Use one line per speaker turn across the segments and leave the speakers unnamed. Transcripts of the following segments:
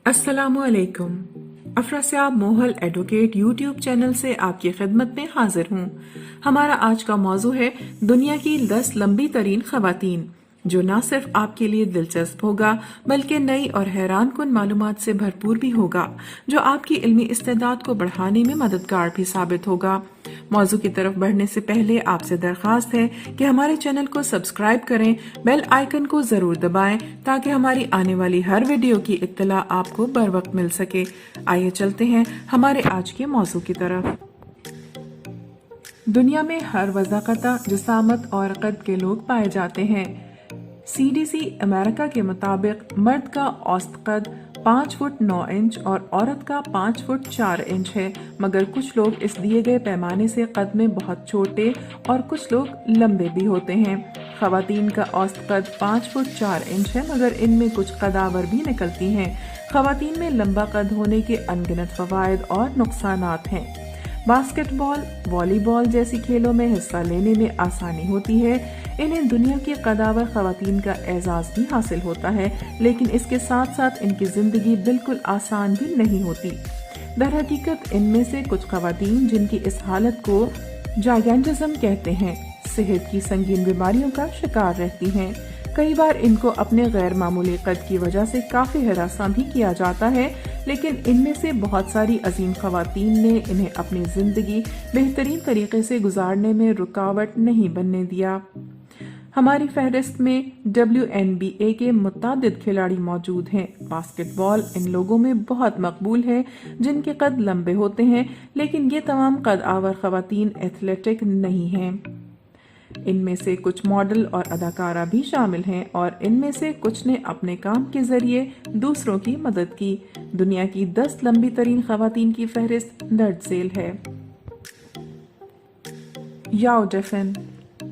अस्सलामुअलैकुम। अफरासियाब मोहल advocate YouTube channel से आपकी खिदमत में हाजिर हूँ। हमारा आज का मौजू है दुनिया की 10 लंबी तरीन खवातीन, जो न सिर्फ आपके लिए दिलचस्प होगा बल्कि नई और हैरान कुन मालूमात से भरपूर भी होगा, जो आपकी इल्मी इस्तेदाद को बढ़ाने में मददगार भी साबित होगा। मौजू की तरफ बढ़ने से पहले आपसे दरख्वास्त है कि हमारे चैनल को सब्सक्राइब करें, बेल आइकन को जरूर दबाएं ताकि हमारी आने वाली हर वीडियो की इत्तला आपको बर वक्त मिल सके। आइए चलते हैं हमारे आज के मौजू की तरफ। दुनिया में हर वज़ाक़ता, जिसामत और कद के लोग पाए जाते हैं। CDC अमेरिका के मुताबिक मर्द का औसत कद 5 फुट 9 इंच और औरत का 5 फुट 4 इंच है, मगर कुछ लोग इस दिए गए पैमाने से कद में बहुत छोटे और कुछ लोग लंबे भी होते हैं। खवातीन का औसत कद 5 फुट 4 इंच है, मगर इनमें कुछ कदावर भी निकलती हैं। खवातीन में लंबा कद होने के अनगिनत फवायद और नुकसानात हैं। बास्केटबॉल, वॉलीबॉल जैसी खेलों में हिस्सा लेने में आसानी होती है। इन्हें दुनिया की कदावर खवातीन का एजाज भी हासिल होता है, लेकिन इसके साथ साथ इनकी जिंदगी बिल्कुल आसान भी नहीं होती। दरहकीकत इनमें से कुछ खवातीन, जिनकी इस हालत को जायगेंटिज्म कहते हैं, सेहत की संगीन बीमारियों का शिकार रहती हैं। कई बार इनको अपने गैर मामूली कद की वजह से काफी हरासा भी किया जाता है, लेकिन इनमें से बहुत सारी अजीम खवातीन ने इन्हें अपनी जिंदगी बेहतरीन तरीके से गुजारने में रुकावट नहीं बनने दिया। हमारी फहरिस्त में WNBA के मुतादिद खिलाड़ी मौजूद हैं। बास्केटबॉल इन लोगों में बहुत मकबूल है जिनके कद लंबे होते हैं, लेकिन ये तमाम कद आवर खवातीन एथलेटिक नहीं हैं। इनमें से कुछ मॉडल और अदाकारा भी शामिल हैं और इनमें से कुछ ने अपने काम के जरिए दूसरों की मदद की। दुनिया की 10 लंबी तरीन खवातीन की फहरिस्त दर्ज झेल है। याओ डेफिन।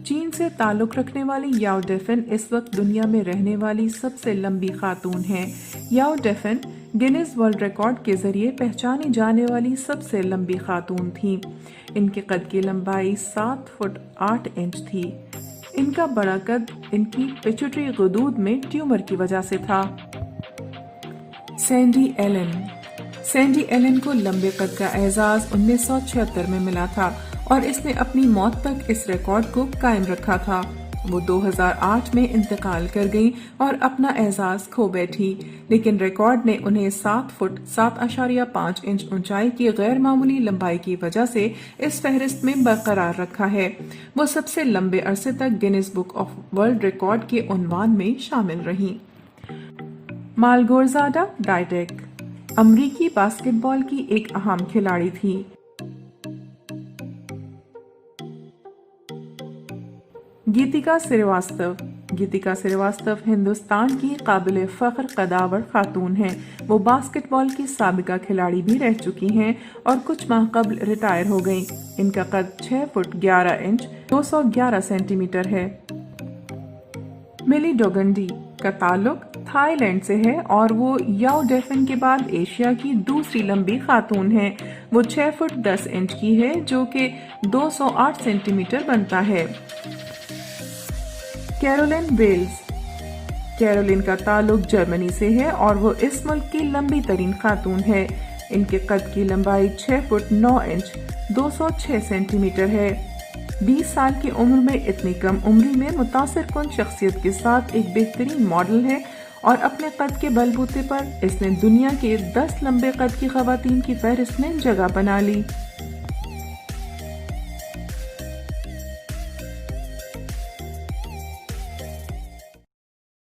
चीन से ताल्लुक रखने वाली याओ डेफिन इस वक्त दुनिया में रहने वाली सबसे लंबी खातून है। याओ डेफिन गिनीज वर्ल्ड रिकॉर्ड के जरिए पहचानी जाने वाली सबसे लंबी खातून थी। इनके कद की लंबाई 7 फुट 8 इंच थी। इनका बड़ा कद इनकी पिट्यूटरी गुदूद में ट्यूमर की वजह से था। Sandy Elon. सैंडी एलन को लंबे कद का एजाज 1976 में मिला था और इसने अपनी मौत तक इस रिकॉर्ड को कायम रखा था। वो 2008 में इंतकाल कर गई और अपना एजाज खो बैठी, लेकिन रिकॉर्ड ने उन्हें 7 फुट 7.5 इंच ऊंचाई की गैर मामूली लंबाई की वजह से इस फहरिस्त में बरकरार रखा है। वो सबसे लंबे अरसे तक Guinness book of world record के उन्वान में शामिल रही। मालगोरजाडा डाइडेक अमरीकी बास्केटबॉल की एक अहम खिलाड़ी थी। गीतिका श्रीवास्तव। गीतिका श्रीवास्तव हिंदुस्तान की काबिल फख्र कदावर खातून हैं। वो बास्केटबॉल की साबिका खिलाड़ी भी रह चुकी हैं और कुछ माह कबल रिटायर हो गईं। इनका कद 6 फुट 11 इंच 211 सेंटीमीटर है। मिली डोगंडी का ताल्लुक थाईलैंड से है और वो याओ डेफिन के बाद एशिया की दूसरी लंबी खातून है। वो 6 फुट 10 इंच की है, जो कि 208 सेंटीमीटर बनता है। Caroline Wales. कैरोलिन का ताल्लुक जर्मनी से है और वो इस मुल्क की लंबी तरीन खातून है। इनके कद की लंबाई 6 फुट 9 इंच 206 सेंटीमीटर है। 20 साल की उम्र में इतनी कम उम्री में मुतासिर कुन शख्सियत के साथ एक बेहतरीन मॉडल है और अपने कद के बलबूते पर इसने दुनिया के 10 लंबे कद की खवातीन की फहरिस्त में जगह बना ली।